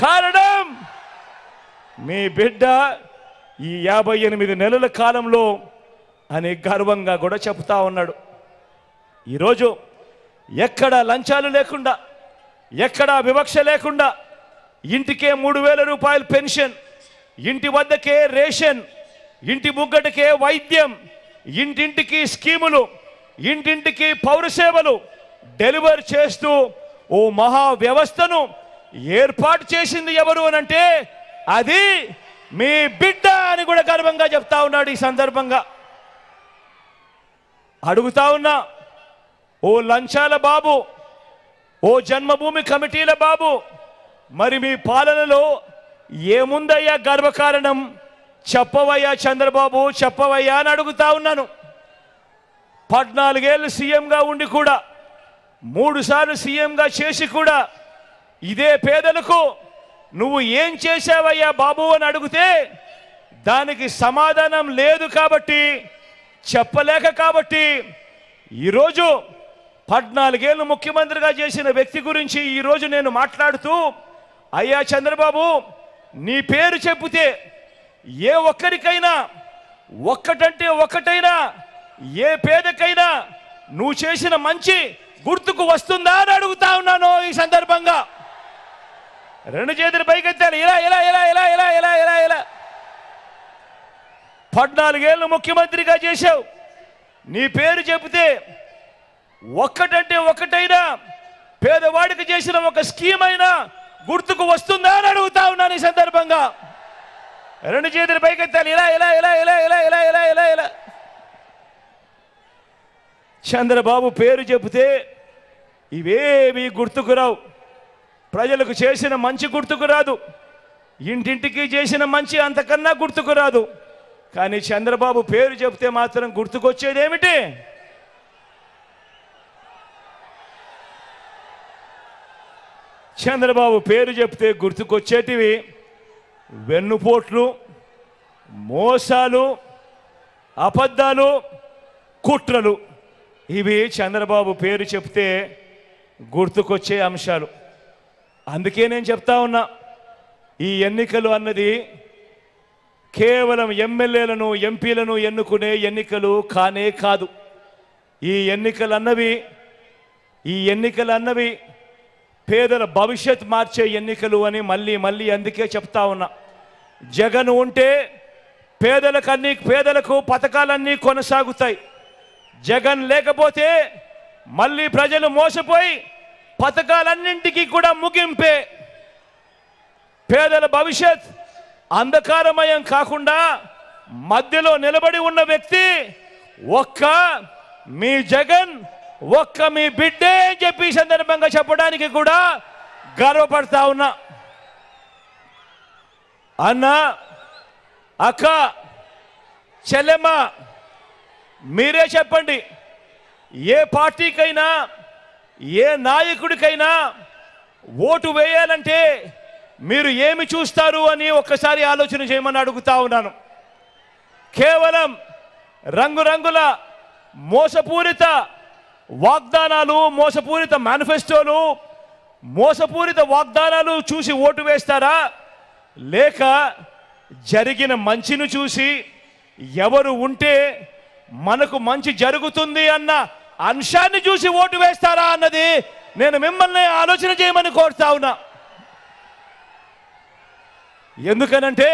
A: కారణం మీ బిడ్డ ఈ 58 నెలల కాలంలో అని గర్వంగా కూడా చెప్తా ఉన్నాడు. ఈరోజు ఎక్కడ లంచాలు లేకుండా, ఎక్కడ వివక్ష లేకుండా ఇంటికే 3,000 రూపాయలు పెన్షన్, ఇంటి వద్దకే రేషన్, ఇంటి ముగ్గటికే వైద్యం, ఇంటింటికి స్కీములు, ఇంటింటికి పౌర సేవలు డెలివర్ చేస్తూ ఓ మహా వ్యవస్థను ఏర్పాటు చేసింది ఎవరు అనంటే అది మీ బిడ్డ అని కూడా గర్వంగా చెప్తా ఉన్నాడు. ఈ సందర్భంగా అడుగుతా ఉన్నా, ఓ లంచాల బాబు, ఓ జన్మభూమి కమిటీల బాబు, మరి మీ పాలనలో ఏముందయ్యా గర్వకారణం? చెప్పవయ్యా చంద్రబాబు, చెప్పవయ్యా అని అడుగుతా ఉన్నాను. 14 ఏళ్ళు సీఎంగా ఉండి కూడా, 3 సార్లు సీఎంగా చేసి కూడా ఇదే పేదలకు నువ్వు ఏం చేశావయ్యా బాబు అని అడిగితే దానికి సమాధానం లేదు కాబట్టి, చెప్పలేక కాబట్టి ఈరోజు 14 ఏళ్ళు ముఖ్యమంత్రిగా చేసిన వ్యక్తి గురించి ఈరోజు నేను మాట్లాడుతూ, అయ్యా చంద్రబాబు, నీ పేరు చెబితే ఏ ఒక్కరికైనా ఒక్కటంటే ఒక్కటైనా ఏ పేదకైనా నువ్వు చేసిన మంచి గుర్తుకు వస్తుందా అని అడుగుతా ఉన్నాను. ఈ సందర్భంగా 2 చేతులు పైకెత్తాను. ఇలా ఇలా ఇలా ఇలా ఇలా ఇలా ఇలా ఇలా 14 ఏళ్ళు ముఖ్యమంత్రిగా చేశావు, నీ పేరు చెబితే ఒక్కటంటే ఒక్కటైనా పేదవాడికి చేసిన ఒక స్కీమ్ అయినా గుర్తుకు వస్తుందా అని అడుగుతా ఉన్నాను. ఈ సందర్భంగా 2 చేతులు పైకెత్తాను. ఇలా ఇలా ఇలా ఇలా ఇలా ఇలా ఇలా ఇలా ఇలా చంద్రబాబు పేరు చెబితే ఇవేవి గుర్తుకు రావు. ప్రజలకు చేసిన మంచి గుర్తుకు రాదు, ఇంటింటికి చేసిన మంచి అంతకన్నా గుర్తుకు రాదు. కానీ చంద్రబాబు పేరు చెబితే మాత్రం గుర్తుకొచ్చేది ఏమిటి? చంద్రబాబు పేరు చెప్తే గుర్తుకొచ్చేటివి వెన్నుపోట్లు, మోసాలు, అబద్ధాలు, కుట్రలు. ఇవి చంద్రబాబు పేరు చెప్తే గుర్తుకొచ్చే అంశాలు. అందుకే నేను చెప్తా ఉన్నా, ఈ ఎన్నికలు అన్నది కేవలం ఎమ్మెల్యేలను, ఎంపీలను ఎన్నుకునే ఎన్నికలు కానే కాదు. ఈ ఎన్నికలు అన్నవి పేదల భవిష్యత్ మార్చే ఎన్నికలు అని మళ్ళీ మళ్ళీ అందుకే చెప్తా ఉన్నా. జగన్ ఉంటే పేదలకు పథకాలన్నీ కొనసాగుతాయి. జగన్ లేకపోతే మళ్ళీ ప్రజలు మోసపోయి పథకాలన్నింటికీ కూడా ముగింపే. పేదల భవిష్యత్ అంధకారమయం కాకుండా మధ్యలో నిలబడి ఉన్న వ్యక్తి ఒక్క మీ జగన్, ఒక్క మీ బిడ్డే అని చెప్పి సందర్భంగా చెప్పడానికి కూడా గర్వపడతా ఉన్నా. అన్న, అక్క, చెల్లెమ్మ, మీరే చెప్పండి, ఏ పార్టీకైనా ఏ నాయకుడికైనా ఓటు వేయాలంటే మీరు ఏమి చూస్తారు అని ఒక్కసారి ఆలోచన చేయమని అడుగుతా ఉన్నాను. కేవలం రంగురంగుల మోసపూరిత వాగ్దానాలు, మోసపూరిత మేనిఫెస్టోలు, మోసపూరిత వాగ్దానాలు చూసి ఓటు వేస్తారా? లేక జరిగిన మంచిని చూసి ఎవరు ఉంటే మనకు మంచి జరుగుతుంది అన్న అంశాన్ని చూసి ఓటు వేస్తారా అన్నది నేను మిమ్మల్ని ఆలోచన చేయమని కోరుతా ఉన్నా. ఎందుకనంటే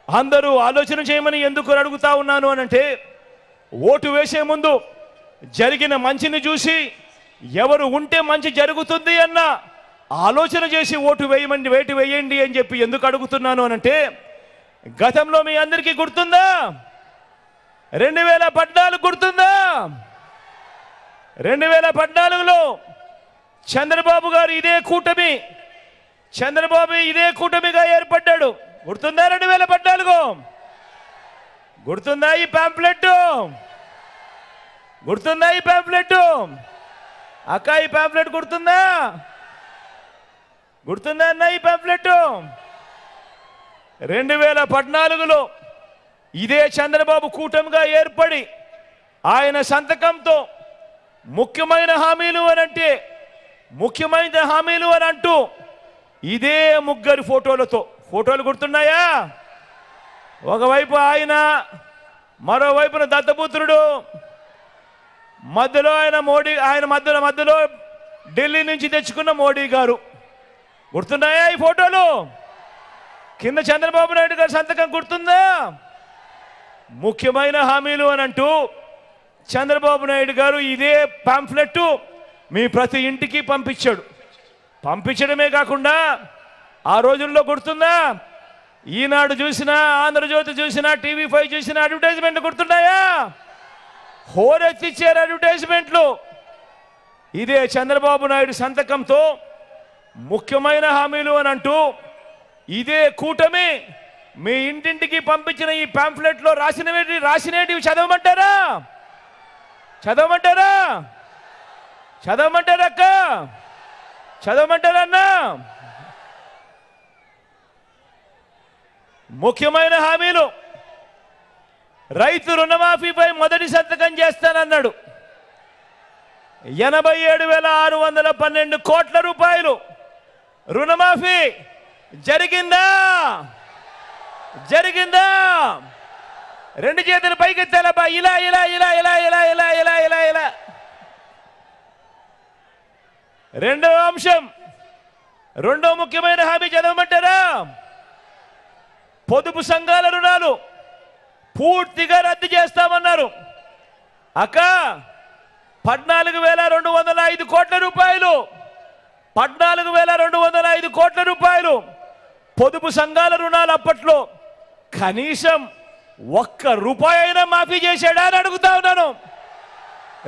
A: అందరూ ఆలోచన చేయమని ఎందుకు అడుగుతా ఉన్నాను అనంటే, ఓటు వేసే ముందు జరిగిన మంచిని చూసి ఎవరు ఉంటే మంచి జరుగుతుంది అన్న ఆలోచన చేసి ఓటు వేయండి అని చెప్పి ఎందుకు అడుగుతున్నాను అనంటే, గతంలో మీ అందరికీ గుర్తుందా? 2014 గుర్తుందా? 2014లో చంద్రబాబు గారు ఇదే కూటమిగా ఏర్పడ్డాడు. గుర్తుందా? 2014 గుర్తుందా? ఈ పాంప్లెట్ గుర్తుందా? ఈ పాంప్లెట్ అక్క, ఈ పాంప్లెట్ గుర్తుందా? గుర్తుందా అన్న ఈ పాంప్లెట్? 2014లో ఇదే చంద్రబాబు కూటమిగా ఏర్పడి ఆయన సంతకంతో ముఖ్యమైన హామీలు అని అంటూ ఇదే ముగ్గురు ఫోటోలు గుర్తున్నాయా? ఒకవైపు ఆయన, మరోవైపున దత్తపుత్రుడు, మధ్యలో మధ్యలో ఢిల్లీ నుంచి తెచ్చుకున్న మోడీ గారు. గుర్తున్నాయా ఈ ఫోటోలు? కింద చంద్రబాబు నాయుడు గారి సంతకం గుర్తుందా? ముఖ్యమైన హామీలు అని అంటూ చంద్రబాబు నాయుడు గారు ఇదే పాంఫ్లెట్ మీ ప్రతి ఇంటికి పంపించడమే కాకుండా ఆ రోజుల్లో గుర్తుందా? ఈనాడు చూసినా, ఆంధ్రజ్యోతి చూసినా, TV5 చూసినా అడ్వర్టైజ్మెంట్లు గుర్తున్నాయా? హోరెత్తిచ్చారు అడ్వర్టైజ్మెంట్లు. ఇదే చంద్రబాబు నాయుడు సంతకంతో ముఖ్యమైన హామీలు అని అంటూ ఇదే కూటమి మీ ఇంటింటికి పంపించిన ఈ పాంఫ్లెట్లో రాసినవి చదవమంటారా అక్క? చదవమంటారా అన్న? ముఖ్యమైన హామీలు. రైతు రుణమాఫీపై మొదటి సంతకం చేస్తానన్నాడు. 87,612 కోట్ల రూపాయలు రుణమాఫీ జరిగిందా? రెండు చేతులు పైకెత్తాలబ్బా. ఇలా. రెండో ముఖ్యమైన హామీ చదవమంటారా? పొదుపు సంఘాల రుణాలు పూర్తిగా రద్దు చేస్తామన్నారు. అక్క, 14,205 కోట్ల రూపాయలు 14,205 కోట్ల రూపాయలు పొదుపు సంఘాల రుణాలు అప్పట్లో కనీసం ₹1 అయినా మాఫీ చేశాడా అని అడుగుతా ఉన్నాను.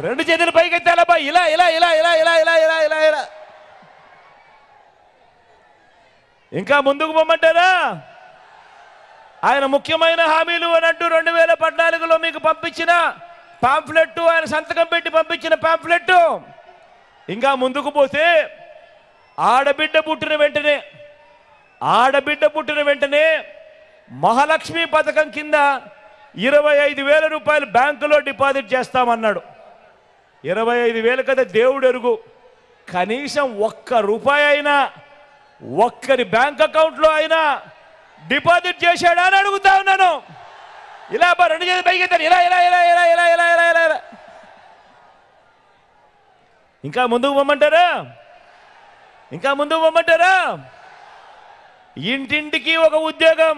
A: రెండు చేతులు పైకెత్తాలబ్బా. ఇలా. ఇంకా ముందుకు పొమ్మంటారా? ఆయన ముఖ్యమైన హామీలు అని అంటూ 2014లో మీకు పంపించిన పాంఫ్లెట్, ఆయన సంతకం పెట్టి పంపించిన పాంఫ్లెట్. ఇంకా ముందుకు పోతే ఆడబిడ్డ పుట్టిన వెంటనే మహాలక్ష్మి పథకం కింద 25,000 రూపాయలు బ్యాంకులో డిపాజిట్ చేస్తామన్నాడు. 25,000 కదా దేవుడు ఎరుగు. కనీసం ₹1 అయినా ఒక్కరి బ్యాంక్ అకౌంట్లో అయినా డిపాజిట్ చేశాడా అని అడుగుతా ఉన్నాను. ఇలా రెండు చేతులు పైకెత్తారు. ఇలా. ఇంకా ముందుకు పొమ్మంటారా? ఇంటింటికి ఒక ఉద్యోగం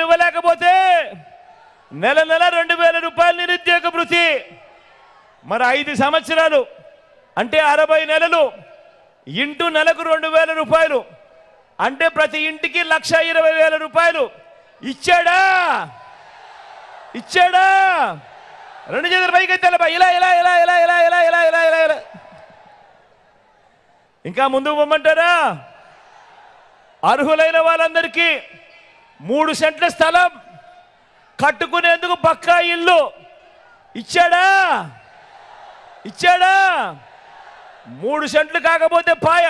A: ఇవ్వలేకపోతే నెల 2,000 రూపాయలు నిరుద్యోగ భృతి. మరి 5 సంవత్సరాలు అంటే 60 నెలలు ఇంటూ నెలకు 2,000 రూపాయలు అంటే ప్రతి ఇంటికి 1,20,000 రూపాయలు ఇచ్చాడా? రెండు చేతులు పైకెత్తాలబ్బా. ఇలా. ఇంకా ముందుకు పొమ్మంటారా? అర్హులైన వాళ్ళందరికీ 3 సెంట్ల స్థలం కట్టుకునేందుకు పక్కా ఇల్లు ఇచ్చాడా? 3 సెంట్లు కాకపోతే పాయ,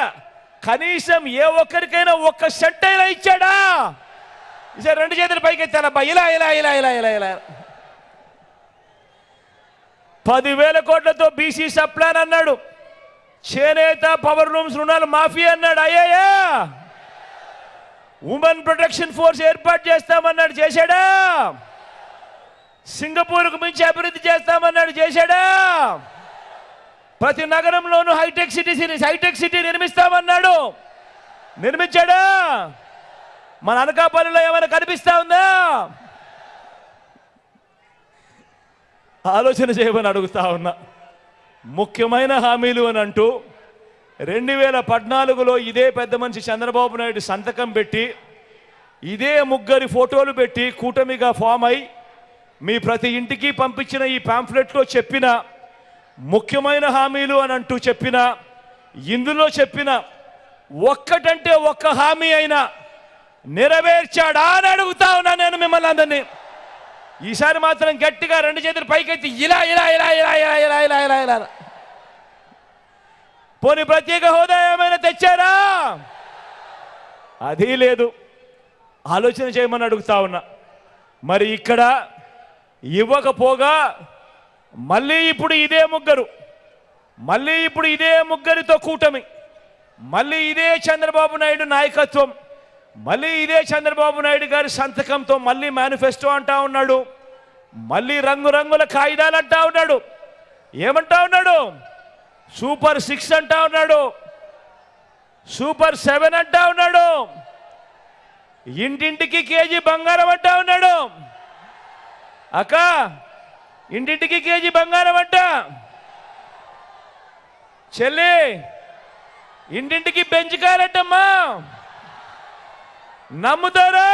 A: కనీసం ఏ ఒక్కరికైనా 1 సెంట్ అయినా ఇచ్చాడా? రెండు చేతులు పైకెత్తాలబ్బా. ఇలా. 10,000 కోట్లతో బీసీ సప్లాన్ అన్నాడు. చేనేత పవర్ లూమ్స్ రుణాలు మాఫీ అన్నాడు. అయ్యా, ఉమెన్ ప్రొటెక్షన్ ఫోర్స్ ఏర్పాటు చేస్తామన్నాడు. చేశాడా? సింగపూర్కు మించి అభివృద్ధి చేస్తామన్నాడు. చేశాడా? ప్రతి నగరంలోనూ హైటెక్ సిటీ నిర్మిస్తామన్నాడు. నిర్మించాడా? మన అనకాపల్లిలో ఏమైనా కనిపిస్తా ఉందా? ఆలోచన చేయమని అడుగుతా ఉన్నా. ముఖ్యమైన హామీలు అని అంటూ 2014లో ఇదే పెద్ద మనిషి చంద్రబాబు నాయుడు సంతకం పెట్టి ఇదే ముగ్గురి ఫోటోలు పెట్టి కూటమిగా ఫామ్ అయి మీ ప్రతి ఇంటికి పంపించిన ఈ పాంఫ్లెట్లో చెప్పిన ముఖ్యమైన హామీలు అని అంటూ చెప్పిన ఇందులో చెప్పిన ఒక్కటంటే ఒక్క హామీ అయినా నెరవేర్చాడా అని అడుగుతా ఉన్నా నేను మిమ్మల్ని అందరినీ. ఈసారి మాత్రం గట్టిగా రెండు చేతులు పైకెత్తి ఇలా ఇలా ఇలా ఇలా ఇలా ఇలా ఇలా ఇలా ఇలా పోనీ ప్రత్యేక హోదా ఏమైనా తెచ్చారా? అది లేదు. ఆలోచన చేయమని అడుగుతా ఉన్నా. మరి ఇక్కడ ఇవ్వకపోగా మళ్ళీ ఇప్పుడు ఇదే ముగ్గురితో కూటమి, మళ్ళీ ఇదే చంద్రబాబు నాయుడు నాయకత్వం, మళ్ళీ ఇదే చంద్రబాబు నాయుడు గారి సంతకంతో మళ్ళీ మేనిఫెస్టో అంటా ఉన్నాడు, మళ్ళీ రంగురంగుల కాగితాలు అంటా ఉన్నాడు. ఏమంటా ఉన్నాడు? సూపర్ 6 అంటా ఉన్నాడు, సూపర్ 7 అంటా ఉన్నాడు, ఇంటింటికి కేజీ బంగారం అంటా ఉన్నాడు. అక్క, ఇంటింటికి కేజీ బంగారం అంట. చెల్లి, ఇంటింటికి బెంచ్ కార్ అంటమ్మా. నమ్ముతారా?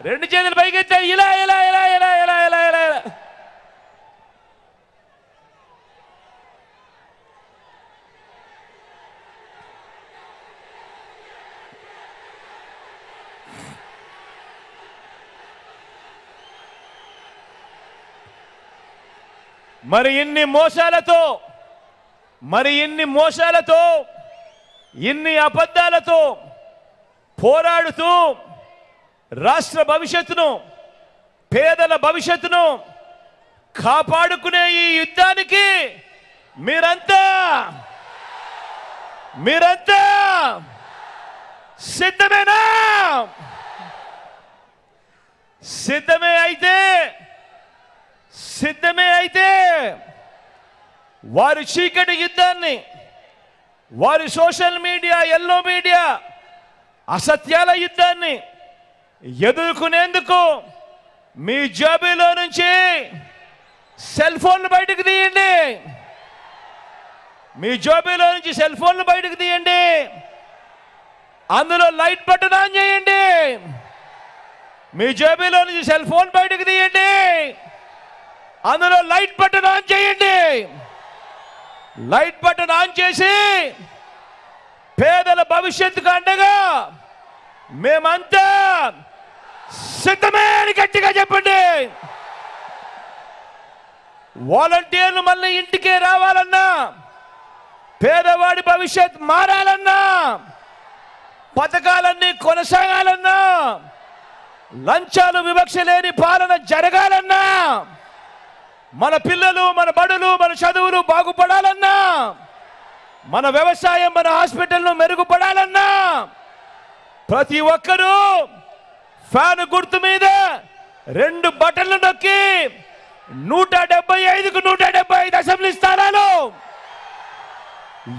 A: రెండు చేతులు పైకెత్తా. ఇలా ఇలా ఇలా ఇలా ఇలా ఇలా ఇలా ఇలా మరి ఇన్ని మోసాలతో ఇన్ని అబద్ధాలతో పోరాడుతూ రాష్ట్ర భవిష్యత్తును, పేదల భవిష్యత్తును కాపాడుకునే ఈ యుద్ధానికి మీరంతా సిద్ధమేనా? సిద్ధమే అయితే వారి చీకటి యుద్ధాన్ని, వారి సోషల్ మీడియా, ఎల్లో మీడియా అసత్యాల యుద్ధాన్ని ఎదుర్కొనేందుకు మీ జేబులో నుంచి సెల్ ఫోన్లు బయటకు తీయండి. అందులో లైట్ బటన్ ఆన్ చేయండి. మీ జేబులో నుంచి సెల్ ఫోన్ బయటకు తీయండి, అందులో లైట్ బటన్ ఆన్ చేయండి. లైట్ బటన్ ఆన్ చేసి పేదల భవిష్యత్తుకు అండగా మేమంతా సిద్ధమే అని గట్టిగా చెప్పండి. వాలంటీర్లు మళ్ళీ ఇంటికే రావాలన్నా, పేదవాడి భవిష్యత్ మారాలన్నా, పథకాలన్నీ కొనసాగాలన్నా, లంచాలు వివక్ష లేని పాలన జరగాలన్నా, మన పిల్లలు, మన బడులు, మన చదువులు బాగుపడాలన్నా, మన వ్యవసాయం, మన హాస్పిటల్ను మెరుగుపడాలన్నా ప్రతి ఒక్కరూ ఫ్యాన్ గుర్తు మీద 2 బటన్లు నొక్కి 175కు 175 అసెంబ్లీ స్థానాలు,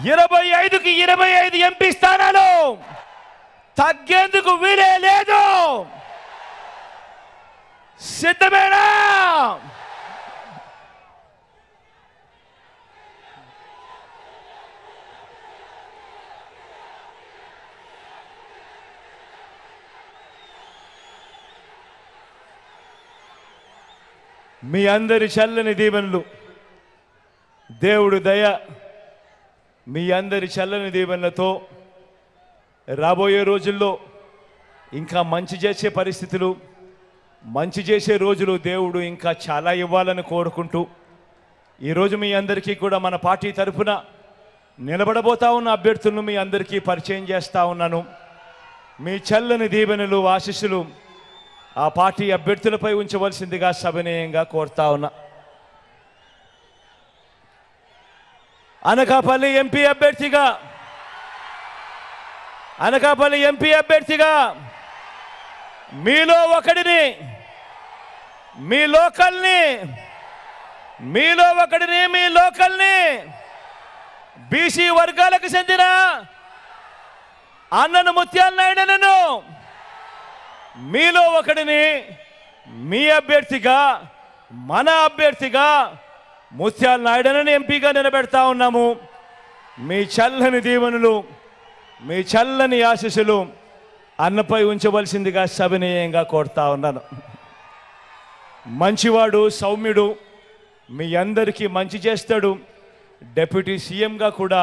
A: 25కి 25 ఎంపీ స్థానాలు తగ్గేందుకు వీలే లేదు. సిద్ధమేనా? మీ అందరి చల్లని దీవెనలు, దేవుడు దయ, మీ అందరి చల్లని దీవెనలతో రాబోయే రోజుల్లో ఇంకా మంచి చేసే పరిస్థితులు, మంచి చేసే రోజులు దేవుడు ఇంకా చాలా ఇవ్వాలని కోరుకుంటూ, ఈరోజు మీ అందరికీ కూడా మన పార్టీ తరఫున నిలబడబోతా ఉన్న అభ్యర్థులను మీ అందరికీ పరిచయం చేస్తూ ఉన్నాను. మీ చల్లని దీవెనలు, ఆశీస్సులు ఆ పార్టీ అభ్యర్థులపై ఉంచవలసిందిగా సవినయంగా కోరుతా ఉన్నా. అనకాపల్లి ఎంపీ అభ్యర్థిగా మీలో ఒకడిని, మీ లోకల్ని బీసీ వర్గాలకు చెందిన అన్నను ముత్యాల నాయుడును, మీలో ఒకడిని మీ అభ్యర్థిగా, మన అభ్యర్థిగా ముత్యాల నాయుడును ఎంపీగా నిలబెడతా ఉన్నాము. మీ చల్లని దీవెనలు, మీ చల్లని ఆశీస్సులు అన్నపై ఉంచవలసిందిగా సవినయంగా కోరుతా ఉన్నాను. మంచివాడు, సౌమ్యుడు, మీ అందరికీ మంచి చేస్తాడు. డిప్యూటీ సీఎంగా కూడా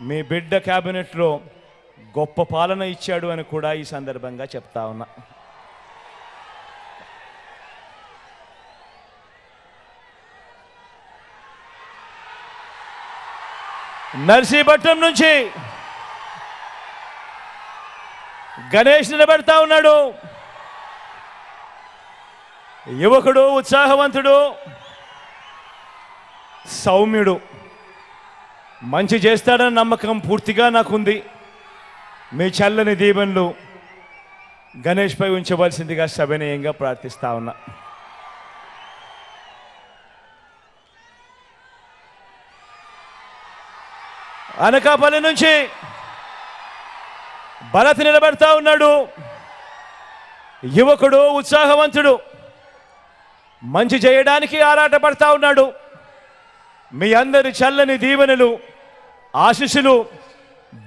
A: మీ బిడ్డ క్యాబినెట్లో గొప్ప పాలన ఇచ్చాడు అని కూడా ఈ సందర్భంగా చెప్తా ఉన్నా. నర్సీపట్నం నుంచి గణేష్ నిలబెడతా ఉన్నాడు. యువకుడు, ఉత్సాహవంతుడు, సౌమ్యుడు, మంచి చేస్తాడన్న నమ్మకం పూర్తిగా నాకుంది. మీ చల్లని దీవెనలు గణేష్పై ఉంచవలసిందిగా సవినయంగా ప్రార్థిస్తా ఉన్నా. అనకాపల్లి నుంచి భరత్ నిలబెడతా ఉన్నాడు. యువకుడు, ఉత్సాహవంతుడు, మంచి చేయడానికి ఆరాటపడతా ఉన్నాడు. మీ అందరి చల్లని దీవెనలు, ఆశీస్సులు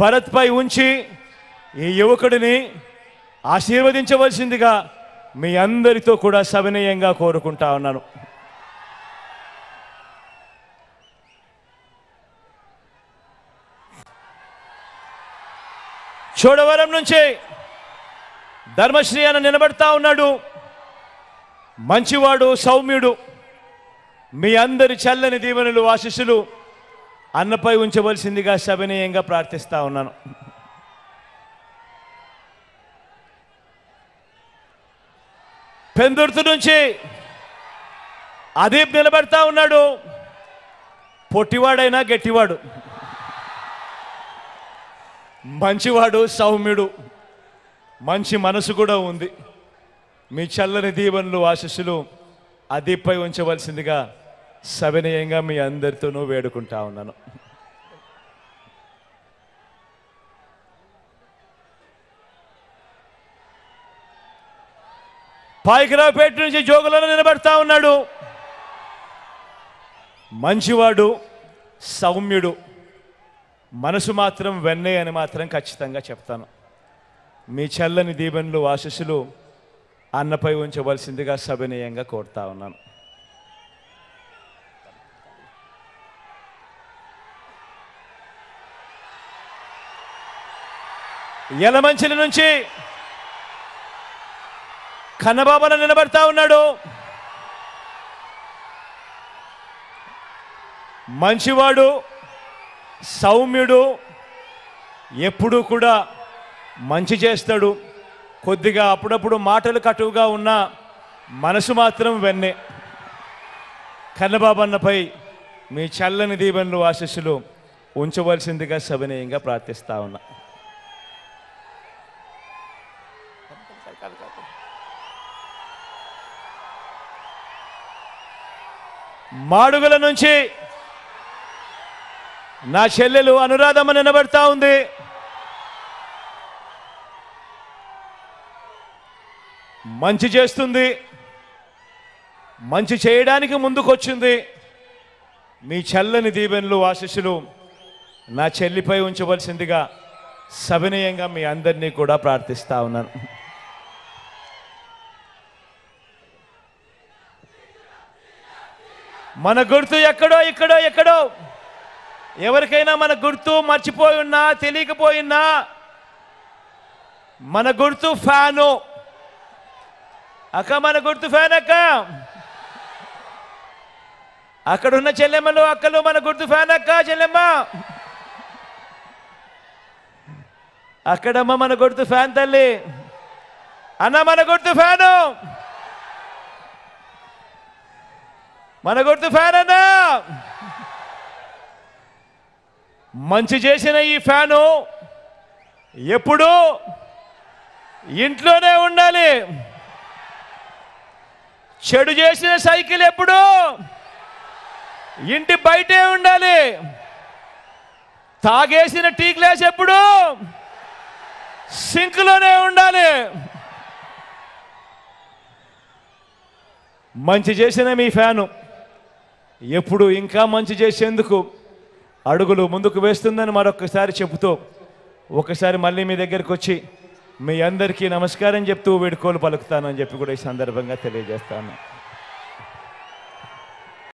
A: భరత్పై ఉంచి ఈ యువకుడిని ఆశీర్వదించవలసిందిగా మీ అందరితో కూడా సవినయంగా కోరుకుంటా ఉన్నాను. చోడవరం నుంచి ధర్మశ్రీ అన్న నిలబెడతా ఉన్నాడు. మంచివాడు, సౌమ్యుడు, మీ అందరి చల్లని దీవెనలు, ఆశీస్సులు అన్నపై ఉంచవలసిందిగా సవినయంగా ప్రార్థిస్తా ఉన్నాను. పెందుర్తి నుంచి అదీప్ నిలబెడతా ఉన్నాడు. పొట్టివాడైనా గట్టివాడు, మంచివాడు, సౌమ్యుడు, మంచి మనసు కూడా ఉంది. మీ చల్లని దీవెనలు, ఆశీస్సులు అదీప్పై ఉంచవలసిందిగా సవినయంగా మీ అందరితోనూ వేడుకుంటా ఉన్నాను. పాయికరావుపేట నుంచి జోగులను నిలబెడతా ఉన్నాడు. మంచివాడు, సౌమ్యుడు, మనసు మాత్రం వెన్నే అని మాత్రం ఖచ్చితంగా చెప్తాను. మీ చల్లని దీవెనలు, ఆశీస్సులు అన్నపై ఉంచవలసిందిగా సవినయంగా కోరుతా ఉన్నాను. యలమంచిలి నుంచి కన్నబాబన నిలబడతా ఉన్నాడు. మంచివాడు, సౌమ్యుడు, ఎప్పుడూ కూడా మంచి చేస్తాడు. కొద్దిగా అప్పుడప్పుడు మాటలు కటువుగా ఉన్న మనసు మాత్రం వెన్నే. కన్నబాబన్నపై మీ చల్లని దీవెనలు, ఆశీస్సులు ఉంచవలసిందిగా సవినయంగా ప్రార్థిస్తా ఉన్నా. మాడుగుల నుంచి నా చెల్లెలు అనురాధమ్మ నిలబడతా ఉంది. మంచి చేస్తుంది, మంచి చేయడానికి ముందుకొచ్చింది. మీ చల్లని దీవెనలు, ఆశీస్సులు నా చెల్లిపై ఉంచవలసిందిగా సవినయంగా మీ అందరినీ కూడా ప్రార్థిస్తా ఉన్నాను. మన గుర్తు ఎక్కడో ఎక్కడో ఎవరికైనా మన గుర్తు మర్చిపోయి ఉన్నా, తెలియకపోయినా, మన గుర్తు ఫ్యాను. అక్క, మన గుర్తు ఫ్యాన్ అక్క. అక్కడున్న చెల్లెమ్మలు, అక్కలు మన గుర్తు ఫ్యాన్ అక్క. చెల్లెమ్మ అక్కడమ్మ మన గుర్తు ఫ్యాన్ తల్లి. అన్న మన గుర్తు ఫ్యాను, మన గుర్తు ఫ్యాన్ అన్నా. మంచి చేసిన ఈ ఫ్యాను ఎప్పుడూ ఇంట్లోనే ఉండాలి. చెడు చేసిన సైకిల్ ఎప్పుడూ ఇంటి బయటే ఉండాలి. తాగేసిన టీ గ్లాస్ ఎప్పుడూ సింక్లోనే ఉండాలి. మంచి చేసిన మీ ఫ్యాను ఎప్పుడు ఇంకా మంచి చేసేందుకు అడుగులు ముందుకు వేస్తుందని మరొకసారి చెబుతూ, ఒకసారి మళ్ళీ మీ దగ్గరికి వచ్చి మీ అందరికీ నమస్కారం చెప్తూ వేడుకోలు పలుకుతానని చెప్పి కూడా ఈ సందర్భంగా తెలియజేస్తాను.